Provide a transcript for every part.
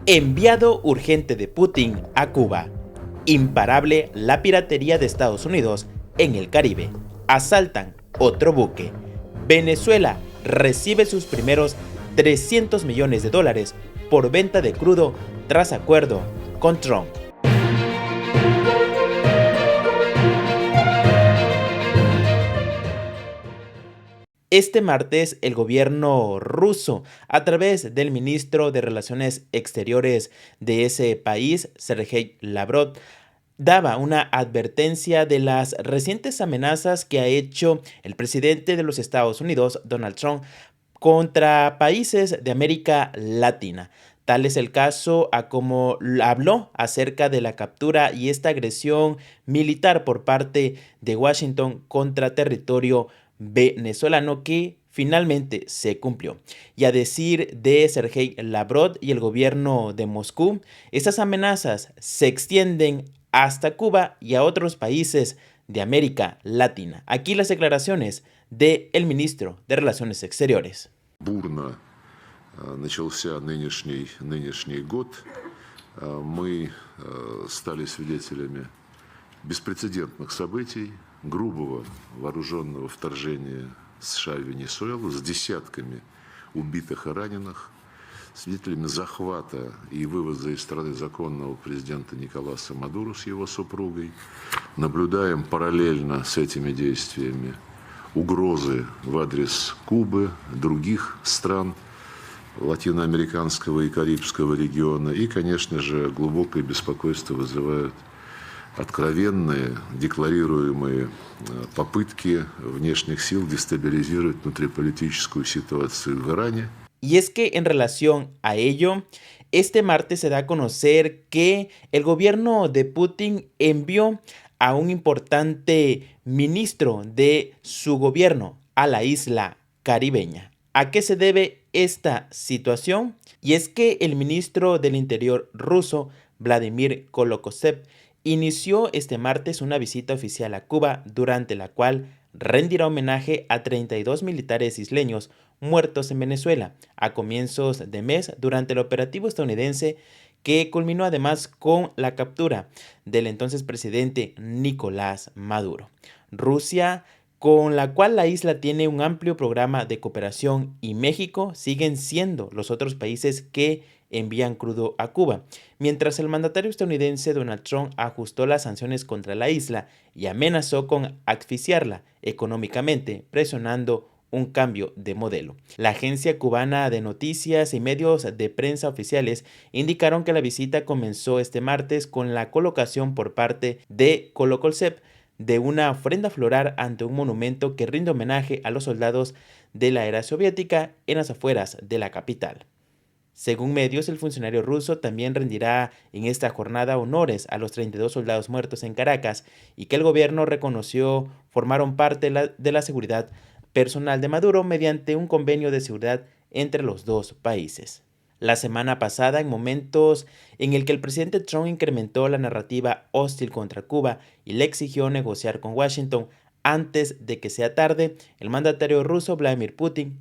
Enviado urgente de Putin a Cuba. Imparable la piratería de Estados Unidos en el Caribe. Asaltan otro buque. Venezuela recibe sus primeros 300 millones de dólares por venta de crudo tras acuerdo con Trump. Este martes, el gobierno ruso, a través del ministro de Relaciones Exteriores de ese país, Sergei Lavrov, daba una advertencia de las recientes amenazas que ha hecho el presidente de los Estados Unidos, Donald Trump, contra países de América Latina. Tal es el caso a como habló acerca de la captura y esta agresión militar por parte de Washington contra territorio venezolano que finalmente se cumplió. Y a decir de Sergei Lavrov y el gobierno de Moscú, estas amenazas se extienden hasta Cuba y a otros países de América Latina. Aquí las declaraciones del ministro de Relaciones Exteriores. Бурно начался нынешний год. Мы стали свидетелями беспрецедентных событий, грубого вооруженного вторжения США в Венесуэлу с десятками убитых и раненых, свидетелями захвата и вывоза из страны законного президента Николаса Мадуро с его супругой. Наблюдаем параллельно с этими действиями угрозы в адрес Кубы, других стран латиноамериканского и карибского региона. И, конечно же, глубокое беспокойство вызывают откровенные, декларируемые попытки внешних сил дестабилизировать внутриполитическую ситуацию в Иране. Y es que en relación a ello, este martes se da a conocer que el gobierno de Putin envió a un importante ministro de su gobierno a la isla caribeña. ¿A qué se debe esta situación? Y es que el ministro del Interior ruso, Vladimir Kolokosev, inició este martes una visita oficial a Cuba, durante la cual rendirá homenaje a 32 militares isleños muertos en Venezuela a comienzos de mes durante el operativo estadounidense, que culminó además con la captura del entonces presidente Nicolás Maduro. Rusia, con la cual la isla tiene un amplio programa de cooperación, y México siguen siendo los otros países que envían crudo a Cuba, mientras el mandatario estadounidense Donald Trump ajustó las sanciones contra la isla y amenazó con asfixiarla económicamente, presionando un cambio de modelo. La agencia cubana de noticias y medios de prensa oficiales indicaron que la visita comenzó este martes con la colocación por parte de Kolokosev de una ofrenda floral ante un monumento que rinde homenaje a los soldados de la era soviética en las afueras de la capital. Según medios, el funcionario ruso también rendirá en esta jornada honores a los 32 soldados muertos en Caracas, y que el gobierno reconoció formaron parte de la seguridad personal de Maduro mediante un convenio de seguridad entre los dos países. La semana pasada, en momentos en el que el presidente Trump incrementó la narrativa hostil contra Cuba y le exigió negociar con Washington antes de que sea tarde, el mandatario ruso Vladimir Putin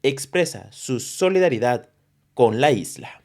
expresa su solidaridad con la isla.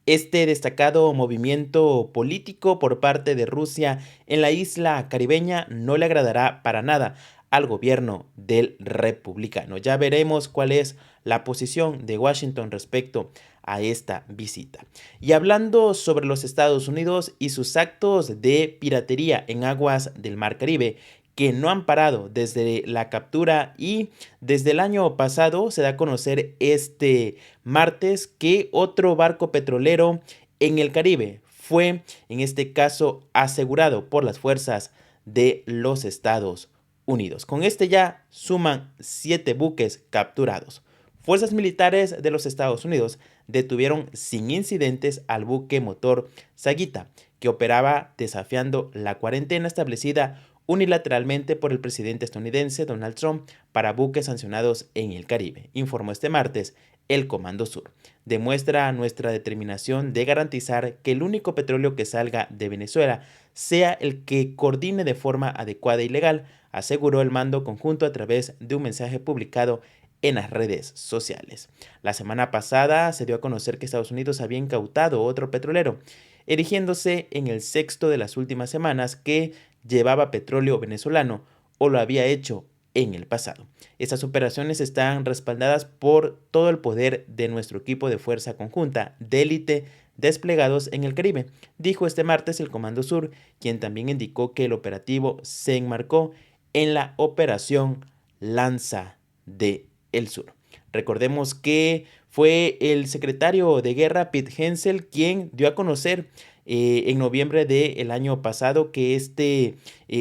Este destacado movimiento político por parte de Rusia en la isla caribeña no le agradará para nada al gobierno del republicano. Ya veremos cuál es la posición de Washington respecto a esta visita. Y hablando sobre los Estados Unidos y sus actos de piratería en aguas del Mar Caribe, que no han parado desde la captura, y desde el año pasado se da a conocer este martes que otro barco petrolero en el Caribe fue, en este caso, asegurado por las fuerzas de los Estados Unidos. Con este ya suman 7 buques capturados. Fuerzas militares de los Estados Unidos detuvieron sin incidentes al buque motor Saguita, que operaba desafiando la cuarentena establecida unilateralmente por el presidente estadounidense Donald Trump para buques sancionados en el Caribe, informó este martes el Comando Sur. Demuestra nuestra determinación de garantizar que el único petróleo que salga de Venezuela sea el que coordine de forma adecuada y legal, aseguró el mando conjunto a través de un mensaje publicado en las redes sociales. La semana pasada se dio a conocer que Estados Unidos había incautado otro petrolero, erigiéndose en el sexto de las últimas semanas que llevaba petróleo venezolano o lo había hecho en el pasado. Estas operaciones están respaldadas por todo el poder de nuestro equipo de fuerza conjunta de élite desplegados en el Caribe, dijo este martes el Comando Sur, quien también indicó que el operativo se enmarcó en la Operación Lanza del Sur. Recordemos que fue el secretario de Guerra Pete Hegseth quien dio a conocer en noviembre del año pasado que este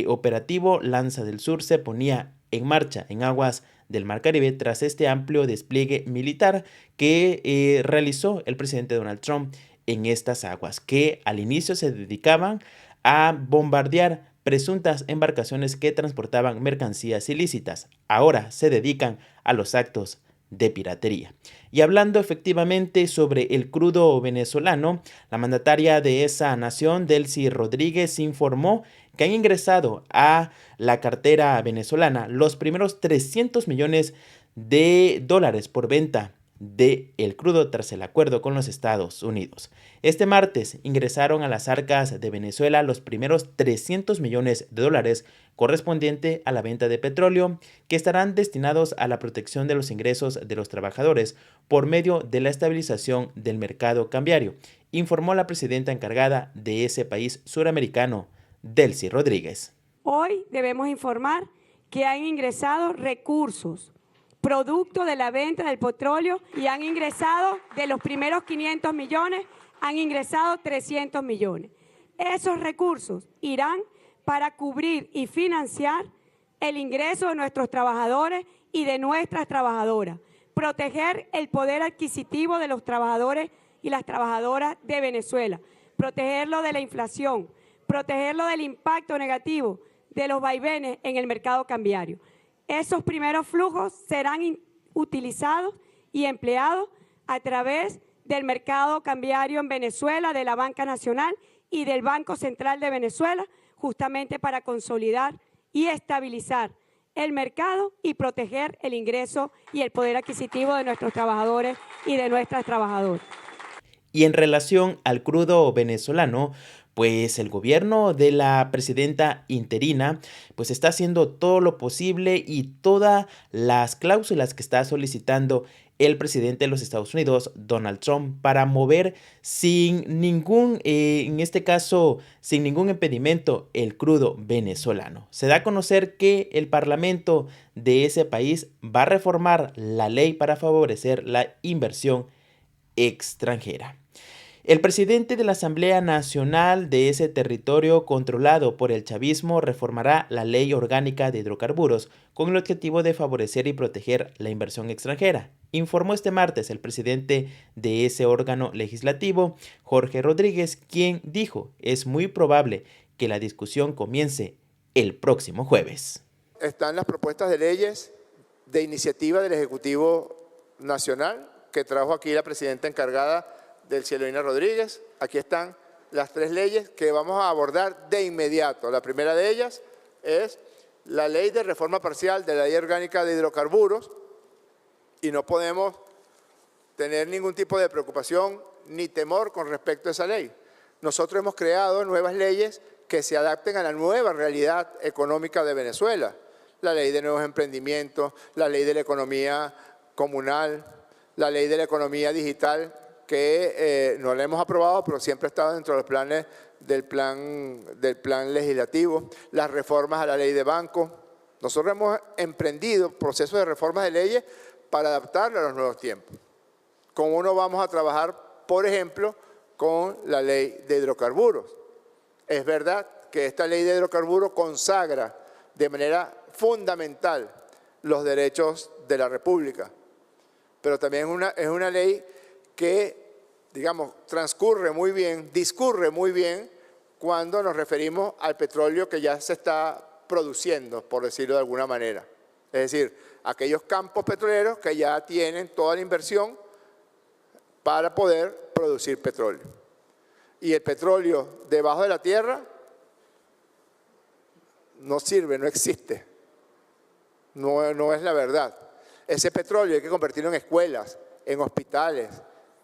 operativo Lanza del Sur se ponía en marcha en aguas del Mar Caribe tras este amplio despliegue militar que realizó el presidente Donald Trump en estas aguas, que al inicio se dedicaban a bombardear presuntas embarcaciones que transportaban mercancías ilícitas. Ahora se dedican a los actos de piratería. Y hablando efectivamente sobre el crudo venezolano, la mandataria de esa nación, Delcy Rodríguez, informó que han ingresado a la cartera venezolana los primeros 300 millones de dólares por venta de el crudo tras el acuerdo con los Estados Unidos. Este martes ingresaron a las arcas de Venezuela los primeros 300 millones de dólares correspondiente a la venta de petróleo que estarán destinados a la protección de los ingresos de los trabajadores por medio de la estabilización del mercado cambiario, informó la presidenta encargada de ese país suramericano, Delcy Rodríguez. Hoy debemos informar que han ingresado recursos producto de la venta del petróleo y han ingresado de los primeros 500 millones, han ingresado 300 millones. Esos recursos irán para cubrir y financiar el ingreso de nuestros trabajadores y de nuestras trabajadoras, proteger el poder adquisitivo de los trabajadores y las trabajadoras de Venezuela, protegerlo de la inflación, protegerlo del impacto negativo de los vaivenes en el mercado cambiario. Esos primeros flujos serán utilizados y empleados a través del mercado cambiario en Venezuela, de la Banca Nacional y del Banco Central de Venezuela, justamente para consolidar y estabilizar el mercado y proteger el ingreso y el poder adquisitivo de nuestros trabajadores y de nuestras trabajadoras. Y en relación al crudo venezolano, pues el gobierno de la presidenta interina pues está haciendo todo lo posible y todas las cláusulas que está solicitando el presidente de los Estados Unidos, Donald Trump, para mover sin ningún, en este caso, sin ningún impedimento el crudo venezolano. Se da a conocer que el parlamento de ese país va a reformar la ley para favorecer la inversión extranjera. El presidente de la Asamblea Nacional de ese territorio controlado por el chavismo reformará la ley orgánica de hidrocarburos con el objetivo de favorecer y proteger la inversión extranjera, informó este martes el presidente de ese órgano legislativo, Jorge Rodríguez, quien dijo es muy probable que la discusión comience el próximo jueves. Están las propuestas de leyes de iniciativa del Ejecutivo Nacional que trajo aquí la presidenta encargada Delcy Rodríguez. Aquí están las 3 leyes que vamos a abordar de inmediato. La primera de ellas es la ley de reforma parcial de la ley orgánica de hidrocarburos y no podemos tener ningún tipo de preocupación ni temor con respecto a esa ley. Nosotros hemos creado nuevas leyes que se adapten a la nueva realidad económica de Venezuela. La ley de nuevos emprendimientos, la ley de la economía comunal, la ley de la economía digital, que no la hemos aprobado, pero siempre ha estado dentro de los planes del plan legislativo, las reformas a la ley de banco. Nosotros hemos emprendido procesos de reformas de leyes para adaptarla a los nuevos tiempos. ¿Cómo no vamos a trabajar, por ejemplo, con la ley de hidrocarburos? Es verdad que esta ley de hidrocarburos consagra de manera fundamental los derechos de la República, pero también es una ley que, digamos, discurre muy bien cuando nos referimos al petróleo que ya se está produciendo, por decirlo de alguna manera. Es decir, aquellos campos petroleros que ya tienen toda la inversión para poder producir petróleo. Y el petróleo debajo de la tierra no sirve, no existe, no es la verdad. Ese petróleo hay que convertirlo en escuelas, en hospitales,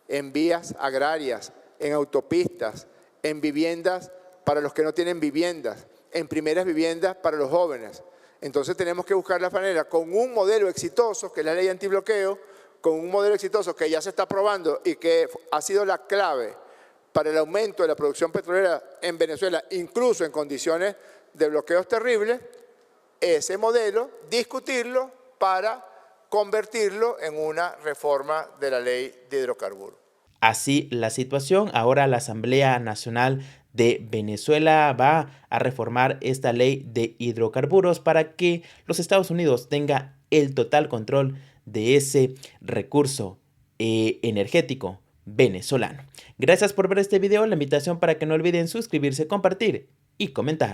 en vías agrarias, en autopistas, en viviendas para los que no tienen viviendas, en primeras viviendas para los jóvenes. Entonces tenemos que buscar la manera con un modelo exitoso, que es la ley antibloqueo, con un modelo exitoso que ya se está probando y que ha sido la clave para el aumento de la producción petrolera en Venezuela, incluso en condiciones de bloqueos terribles, ese modelo, discutirlo para convertirlo en una reforma de la ley de hidrocarburos. Así la situación, ahora la Asamblea Nacional de Venezuela va a reformar esta ley de hidrocarburos para que los Estados Unidos tengan el total control de ese recurso energético venezolano. Gracias por ver este video, la invitación para que no olviden suscribirse, compartir y comentar.